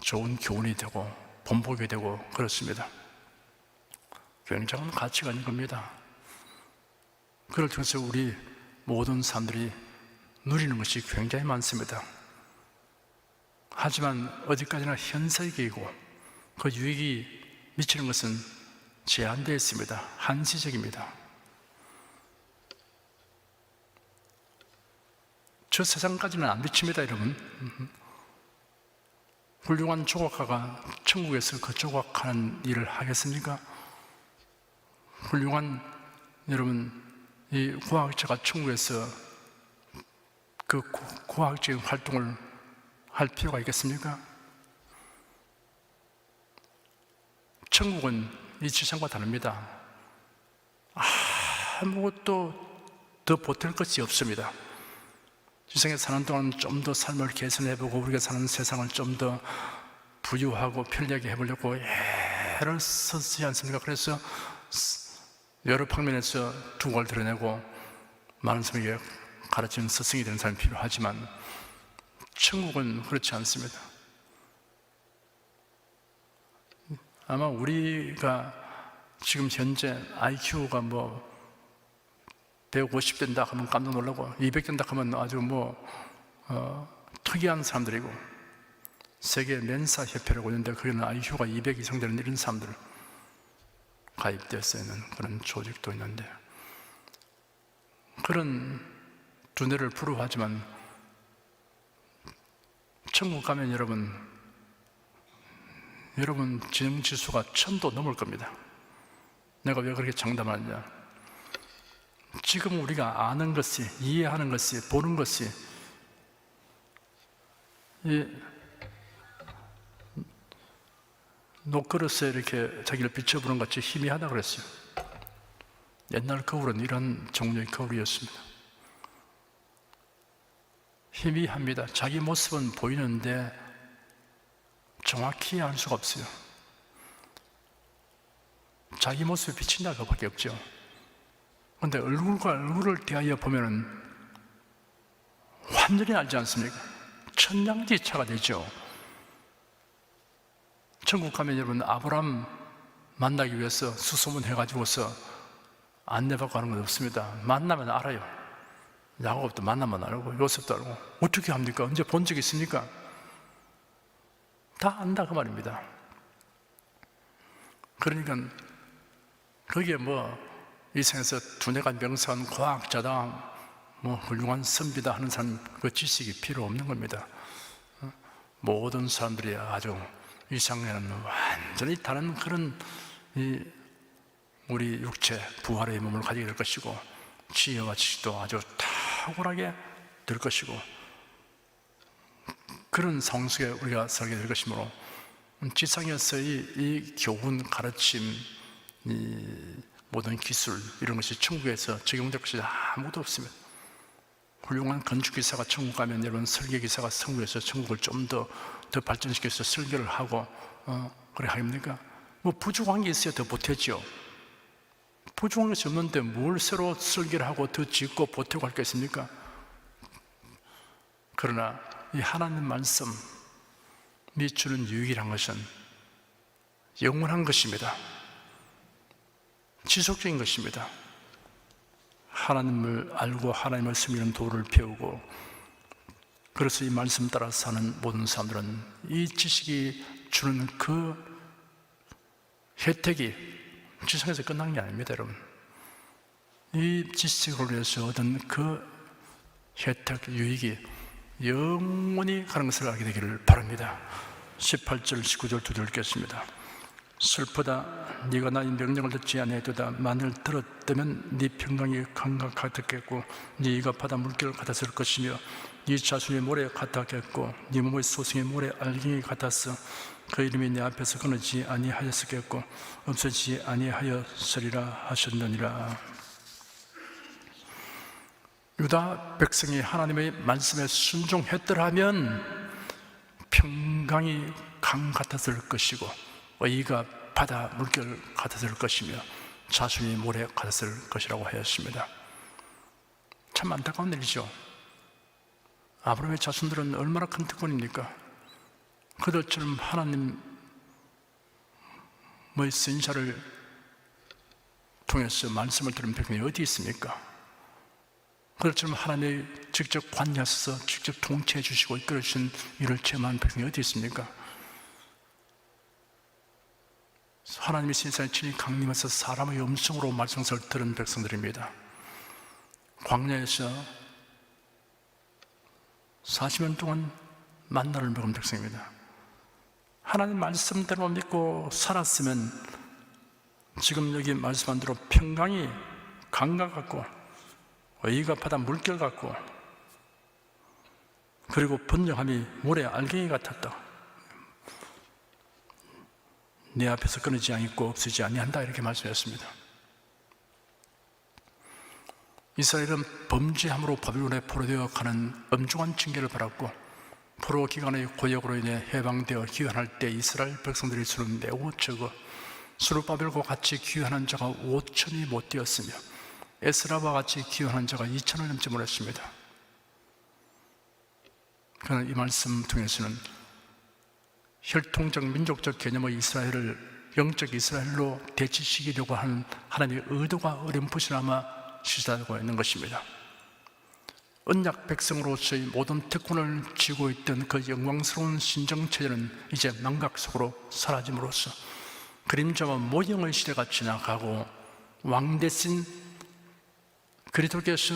좋은 교훈이 되고 본보기 되고 그렇습니다. 굉장한 가치가 있는 겁니다. 그걸 통해서 우리 모든 사람들이 누리는 것이 굉장히 많습니다. 하지만 어디까지나 현세계이고 그 유익이 미치는 것은 제한되어 있습니다. 한시적입니다. 저 세상까지는 안 미칩니다, 여러분. 훌륭한 조각가가 천국에서 그 조각하는 일을 하겠습니까? 훌륭한 여러분, 이 과학자가 천국에서 그 과학적인 활동을 할 필요가 있겠습니까? 천국은 이 지상과 다릅니다. 아무것도 더 보탤 것이 없습니다. 지상에 사는 동안 좀 더 삶을 개선해보고 우리가 사는 세상을 좀 더 부유하고 편리하게 해보려고 애를 썼지 않습니까? 그래서 여러 방면에서 두각을 드러내고 많은 사람에게 가르치는 스승이 되는 사람이 필요하지만 천국은 그렇지 않습니다. 아마 우리가 지금 현재 IQ가 150 된다 하면 깜짝 놀라고 200 된다 하면 아주 특이한 사람들이고 세계 멘사 협회라고 있는데 거기는 IQ가 200 이상 되는 이런 사람들 가입되어 있는 그런 조직도 있는데 그런 두뇌를 부러워하지만 천국 가면 여러분 지능지수가 1000도 넘을 겁니다. 내가 왜 그렇게 장담하느냐? 지금 우리가 아는 것이, 이해하는 것이, 보는 것이 이 녹그릇에 이렇게 자기를 비춰보는 것 같이 희미하다 그랬어요. 옛날 거울은 이런 종류의 거울이었습니다. 희미합니다. 자기 모습은 보이는데 정확히 알 수가 없어요. 자기 모습에 비친다 그밖에 없죠. 그런데 얼굴과 얼굴을 대하여 보면은 완전히 알지 않습니까? 천냥지차가 되죠. 천국 가면 여러분 아브람 만나기 위해서 수소문 해가지고서 안내받고 하는 건 없습니다. 만나면 알아요. 야곱도 만나면 알고 요셉도 알고 어떻게 합니까? 언제 본 적 있습니까? 다 안다 그 말입니다. 그러니까 거기에 이 세상에서 두뇌가 명석한 과학자다, 훌륭한 선비다 하는 사람, 그 지식이 필요 없는 겁니다. 모든 사람들이 아주 이 세상에는 완전히 다른 그런 우리 육체, 부활의 몸을 가지게 될 것이고, 지혜와 지식도 아주 탁월하게 될 것이고, 그런 상황 속에 우리가 살게 될 것이므로, 지상에서의 이 교훈, 가르침, 이 모든 기술, 이런 것이 천국에서 적용될 것이 아무것도 없습니다. 훌륭한 건축기사가 천국 가면 여러분, 설계기사가 천국에서 천국을 좀 더 발전시켜서 설계를 하고 그래 하입니까? 부족한 게 있어야 더 보태죠. 부족한 것이 없는데 뭘 새로 설계를 하고 더 짓고 보태고 할 게 있습니까? 그러나 이 하나님 말씀이 주는 유익이란 것은 영원한 것입니다. 지속적인 것입니다. 하나님을 알고 하나님을 섬기는 도를 배우고, 그래서 이 말씀 따라 사는 모든 사람들은 이 지식이 주는 그 혜택이 지상에서 끝난 게 아닙니다, 여러분. 이 지식으로 인해서 얻은 그 혜택, 유익이 영원히 가는 것을 알게 되기를 바랍니다. 18절, 19절 두 절 읽겠습니다. 슬프다, 네가 나의 명령을 듣지 아니하였도다. 만일 들었다면 네 평강이 강과 같았겠고, 네 이가 바다 물결 같았을 것이며, 네 자손의 모래 같았겠고, 네 몸의 소승의 모래 알갱이 같았어. 그 이름이 내 앞에서 끊어지지 아니하였겠고 없어지지 아니하였으리라 하셨느니라. 유다 백성이 하나님의 말씀에 순종했더라면 평강이 강 같았을 것이고, 의가 바다 물결 같았을 것이며, 자손이 모래 같았을 것이라고 하였습니다. 참 안타까운 일이죠. 아브라함의 자손들은 얼마나 큰 특권입니까? 그들처럼 하나님의 선지자를 통해서 말씀을 들은 백성이 어디 있습니까? 그들처럼 하나님의 직접 관여하셔서 직접 통치해 주시고 이끌어 주신 이를 체험한 백성이 어디 있습니까? 하나님의 세상에 친히 강림해서 사람의 음성으로 말씀을 들은 백성들입니다. 광야에서 40년 동안 만나를 먹은 백성입니다. 하나님 말씀대로 믿고 살았으면 지금 여기 말씀한 대로 평강이 강과 같고, 의가 바다 물결 같고, 그리고 번영함이 모래 알갱이 같았다. 내 앞에서 끊이지 않고 없어지지 아니한다, 이렇게 말씀했습니다. 이스라엘은 범죄함으로 바빌론에 포로되어 가는 엄중한 징계를 받았고, 포로 기간의 고역으로 인해 해방되어 귀환할 때 이스라엘 백성들의 수는 매우 적어 스룹바벨과 같이 귀환한 자가 5천이 못 되었으며, 에스라와 같이 귀환한 자가 2천을 넘지 못했습니다. 그러나 이 말씀 통해서는 혈통적 민족적 개념의 이스라엘을 영적 이스라엘로 대치시키려고 하는 하나님의 의도가 어렴풋이나마 시사되고 있는 것입니다. 언약 백성으로서의 모든 특권을 쥐고 있던 그 영광스러운 신정체제는 이제 망각 속으로 사라짐으로써 그림자와 모형의 시대가 지나가고, 왕 대신 그리스도께서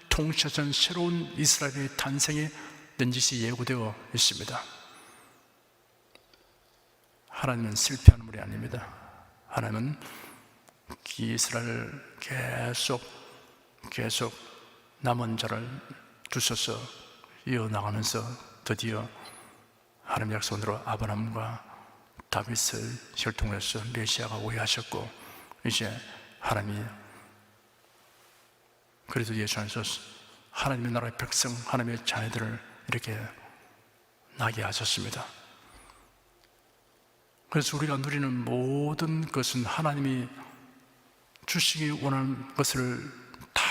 통치하신 새로운 이스라엘의 탄생이 넌지시 예고되어 있습니다. 하나님은 실패하는 분이 아닙니다. 하나님은 이스라엘을 계속 남은 자를 두셔서 이어나가면서 드디어 하나님의 약속으로 아브라함과 다윗을 혈통해서 메시아가 오해하셨고, 이제 하나님이 그래도 예수 안에서 하나님의 나라의 백성, 하나님의 자녀들을 이렇게 나게 하셨습니다. 그래서 우리가 누리는 모든 것은 하나님이 주시기 원하는 것을 다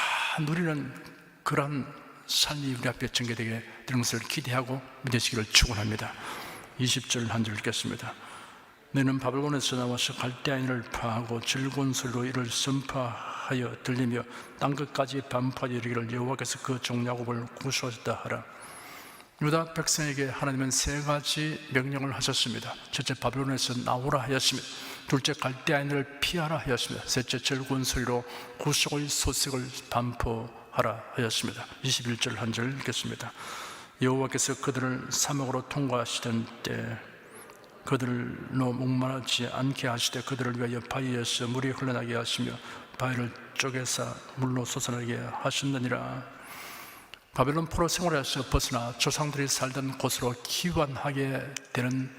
누리는 그러한 삶이 우리 앞에 전개되게 되는 것을 기대하고 믿으시기를 축원합니다. 20절 한 절 읽겠습니다. 너는 바벨론에서 나와서 갈대아인을 파하고 즐거운 소리로 이를 선포하여 들리며 땅끝까지 반포하여 이르기를 여호와께서 그 종 야곱을 구수하셨다 하라. 유다 백성에게 하나님은 세 가지 명령을 하셨습니다. 첫째, 바벨론에서 나오라 하였습니다. 둘째 갈대아인을 피하라 하였습니다. 셋째 즐거운 소리로 구속의 소식을 반포하라 하였습니다. 21절 한 절 읽겠습니다. 여호와께서 그들을 사막으로 통과하시던 때 그들로 목마르지 않게 하시되 그들을 위하여 바위에서 물이 흘러나게 하시며 바위를 쪼개사 물로 솟아나게 하셨느니라. 바벨론 포로 생활에서 벗어나 조상들이 살던 곳으로 귀환하게 되는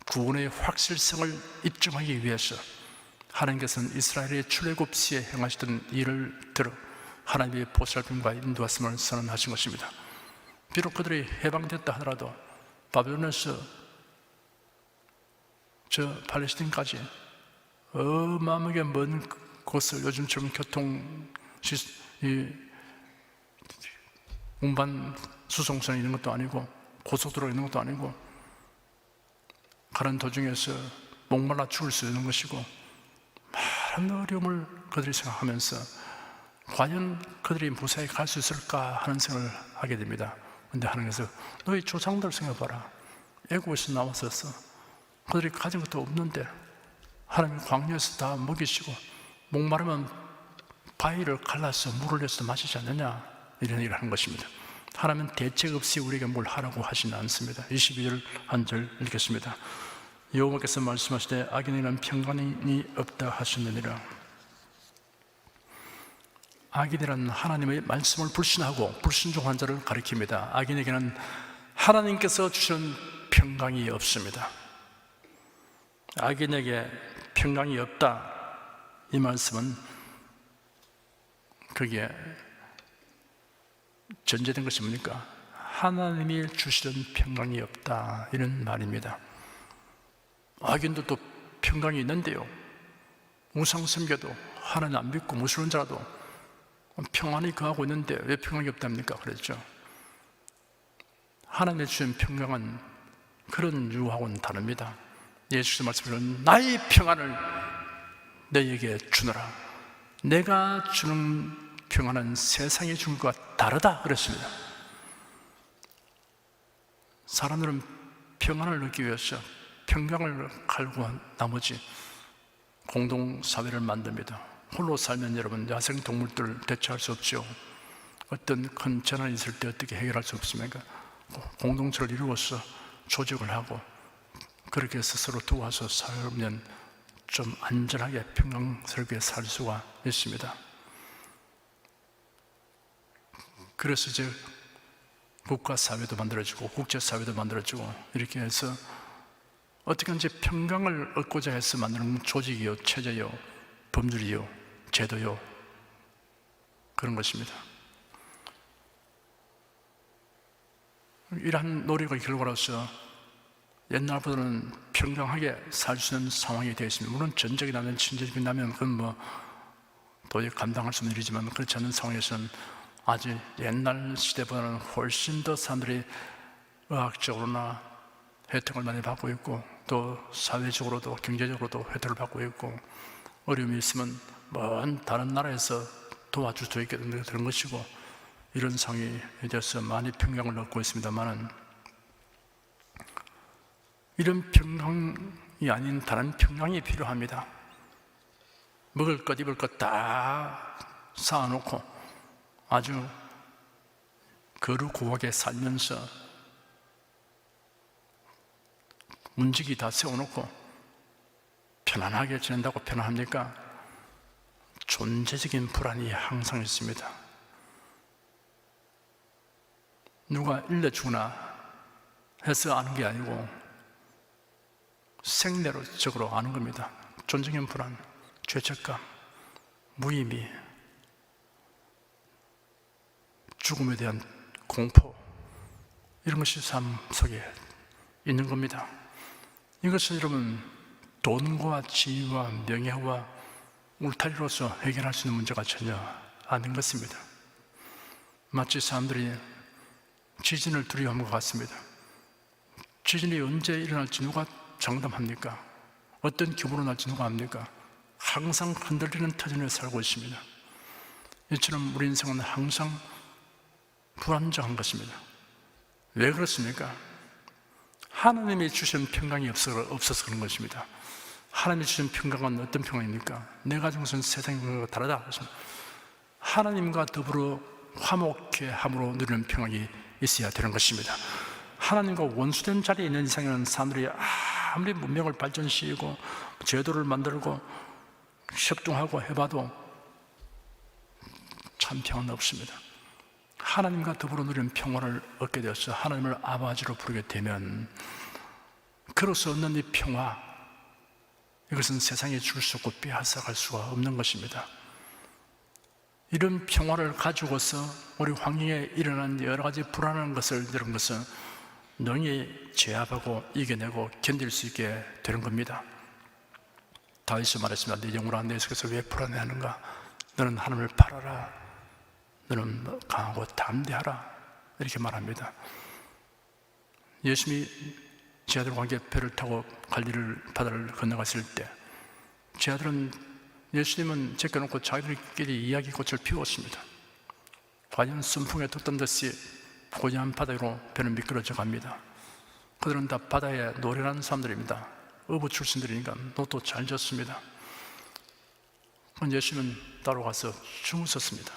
구원의 확실성을 입증하기 위해서 하나님께서는 이스라엘의 출애굽 시에 행하시던 일을 들어 하나님의 보살핌과 인도하심을 선언하신 것입니다. 비록 그들이 해방됐다 하더라도 바벨론에서 저 팔레스틴까지 어마어마하게 먼 곳을 요즘처럼 운반 수송선이 있는 것도 아니고 고속도로가 있는 것도 아니고 가는 도중에서 목말라 죽을 수 있는 것이고 많은 어려움을 그들이 생각하면서 과연 그들이 무사히 갈 수 있을까 하는 생각을 하게 됩니다. 그런데 하나님께서 너희 조상들 생각해봐라. 애국에서 나왔었어. 그들이 가진 것도 없는데 하나님 광야에서 다 먹이시고 목마르면 바위를 갈라서 물을 내서 마시지 않느냐, 이런 얘기를 하는 것입니다. 하나님은 대책 없이 우리에게 뭘 하라고 하시는 않습니다. 22절 한 절 읽겠습니다. 여호와께서 말씀하시되 악인에게는 평강이 없다 하셨느니라. 악인이란 하나님의 말씀을 불신하고 불순종한 자를 가리킵니다. 악인에게는 하나님께서 주시는 평강이 없습니다. 악인에게 평강이 없다, 이 말씀은 그게 전제된 것이 뭡니까? 하나님이 주시는 평강이 없다, 이런 말입니다. 악인들도 평강이 있는데요, 우상 섬겨도 하나님 안 믿고 무슬림 자라도 평안히 거하고 있는데 왜 평강이 없답니까? 그랬죠. 하나님의 주신 평강은 그런 유하고는 다릅니다. 예수께서 말씀하시는 나의 평안을 너희에게 주노라. 내가 주는 평안은 세상이 주는 것과 다르다 그랬습니다. 사람들은 평안을 얻기 위해서 평강을 갈구한 나머지 공동사회를 만듭니다. 홀로 살면 여러분 야생동물들 대처할 수 없죠. 어떤 큰 재난이 있을 때 어떻게 해결할 수 없습니까? 공동체를 이루어서 조직을 하고 그렇게 스스로 도와서 살면 좀 안전하게 평강스럽게 살 수가 있습니다. 그래서 이제 국가사회도 만들어지고 국제사회도 만들어지고 이렇게 해서 어떻게든지 평강을 얻고자 해서 만드는 조직이요, 체제요, 법률이요, 제도요, 그런 것입니다. 이러한 노력의 결과로서 옛날보다는 평강하게 살 수 있는 상황이 되어 있습니다. 물론 전쟁이 나면 침전이 나면 그건 도저히 감당할 수 없는 일이지만 그렇지 않은 상황에서는 아주 옛날 시대보다는 훨씬 더 사람들이 의학적으로나 혜택을 많이 받고 있고 또 사회적으로도 경제적으로도 혜택을 받고 있고 어려움이 있으면 먼 다른 나라에서 도와줄 수 있게 되는 것이고 이런 상황이 되어서 많이 평강을 얻고 있습니다만 이런 평강이 아닌 다른 평강이 필요합니다. 먹을 것 입을 것 다 쌓아놓고 아주 거루고하게 살면서 문지기 다 세워놓고 편안하게 지낸다고 편안합니까? 존재적인 불안이 항상 있습니다. 누가 일러주거나 해서 아는 게 아니고 생내적으로 아는 겁니다. 존재적인 불안, 죄책감, 무의미, 죽음에 대한 공포, 이런 것이 삶 속에 있는 겁니다. 이것은 여러분 돈과 지위와 명예와 울타리로서 해결할 수 있는 문제가 전혀 아닌 것입니다. 마치 사람들이 지진을 두려워하는 것 같습니다. 지진이 언제 일어날지 누가 장담합니까? 어떤 규모로 날지 누가 압니까? 항상 흔들리는 터전에 살고 있습니다. 이처럼 우리 인생은 항상 불안정한 것입니다. 왜 그렇습니까? 하나님이 주신 평강이 없어서 그런 것입니다. 하나님이 주신 평강은 어떤 평강입니까? 내 가진 것은 세상의 평강과 다르다. 하나님과 더불어 화목해 함으로 누리는 평강이 있어야 되는 것입니다. 하나님과 원수된 자리에 있는 이상에는 사람들이 아무리 문명을 발전시키고 제도를 만들고 협동하고 해봐도 참 평안은 없습니다. 하나님과 더불어 누리는 평화를 얻게 되어서 하나님을 아버지로 부르게 되면 그로서 얻는 이 평화, 이것은 세상에 줄 수 없고 빼앗아갈 수가 없는 것입니다. 이런 평화를 가지고서 우리 환경에 일어난 여러 가지 불안한 것을 이런 것은 능히 제압하고 이겨내고 견딜 수 있게 되는 겁니다. 다윗이 말했습니다. 내 영혼아 내 속에서 왜 불안해하는가? 너는 하나님을 바라라. 너는 강하고 담대하라. 이렇게 말합니다. 예수님이 제 아들과 함께 배를 타고 갈릴리 바다를 건너갔을 때 제 아들은 예수님은 제껴놓고 자기들끼리 이야기꽃을 피웠습니다. 과연 순풍에 돋던 듯이 고요한 바다로 배는 미끄러져 갑니다. 그들은 다 바다에 노련한 사람들입니다. 어부 출신들이니까 노도 잘 졌습니다. 예수님은 따라가서 주무셨습니다.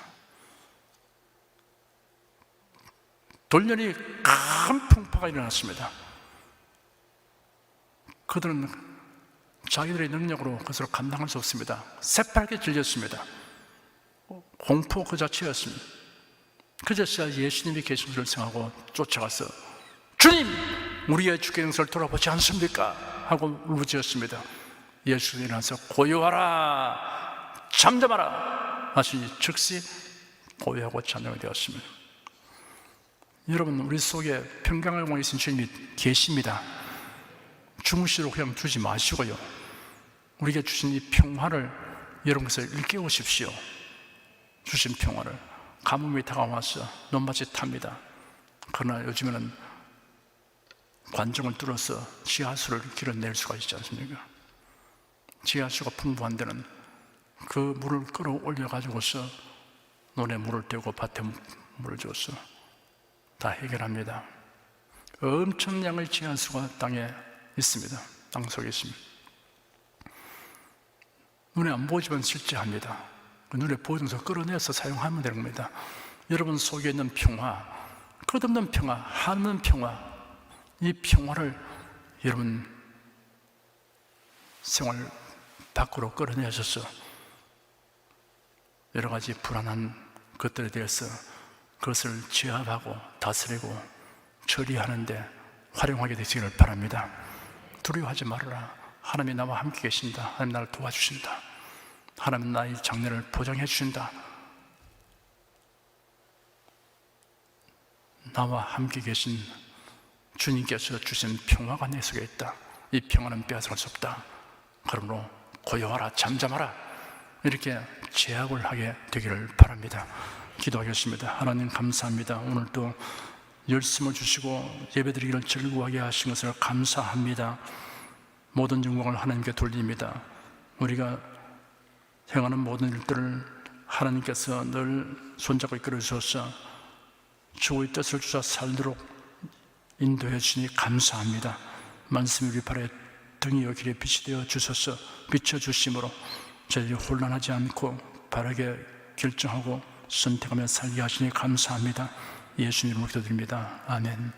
돌연히 큰 풍파가 일어났습니다. 그들은 자기들의 능력으로 그것을 감당할 수 없습니다. 새빨게 질렸습니다. 공포 그 자체였습니다. 그제서야 예수님이 계신 것을 생각하고 쫓아가서 주님! 우리의 주께 영성을 돌아보지 않습니까? 하고 울부짖었습니다. 예수님이 일어나서 고요하라 잠잠하라 하시니 즉시 고요하고 잠잠이 되었습니다. 여러분, 우리 속에 평강을 원하시는 주님이 계십니다. 주무시도록 그냥 두지 마시고요, 우리에게 주신 이 평화를 여러분께서 일깨우십시오. 주신 평화를. 가뭄이 다가와서 논밭이 탑니다. 그러나 요즘에는 관정을 뚫어서 지하수를 길어낼 수가 있지 않습니까? 지하수가 풍부한 데는 그 물을 끌어올려 가지고서 논에 물을 떼고 밭에 물을 줘서 다 해결합니다. 엄청량의 지하수가 땅에 있습니다. 땅 속에 있습니다. 눈에 안 보이지만 실제합니다. 눈에 보여서 끌어내서 사용하면 되는 겁니다. 여러분 속에 있는 평화, 끝없는 평화, 한없는 평화, 이 평화를 여러분 생활 밖으로 끌어내셔서 여러 가지 불안한 것들에 대해서 그것을 제압하고 다스리고 처리하는데 활용하게 되시기를 바랍니다. 두려워하지 말아라. 하나님이 나와 함께 계신다. 하나님 나를 도와주신다. 하나님 나의 장래를 보장해 주신다. 나와 함께 계신 주님께서 주신 평화가 내 속에 있다. 이 평화는 빼앗아갈 수 없다. 그러므로 고요하라 잠잠하라 이렇게 제압을 하게 되기를 바랍니다. 기도하겠습니다. 하나님 감사합니다. 오늘도 열심을 주시고 예배드리기를 즐거워하게 하신 것을 감사합니다. 모든 영광을 하나님께 돌립니다. 우리가 행하는 모든 일들을 하나님께서 늘 손잡고 이끌어 주셔서 주의 뜻을 주사 살도록 인도해 주시니 감사합니다. 말씀이 우리 발에 등이요 길에 빛이 되어 주셔서 비춰주심으로 저희들이 혼란하지 않고 바르게 결정하고 선택하며 살게 하시니 감사합니다. 예수님 이름으로 기도드립니다. 아멘.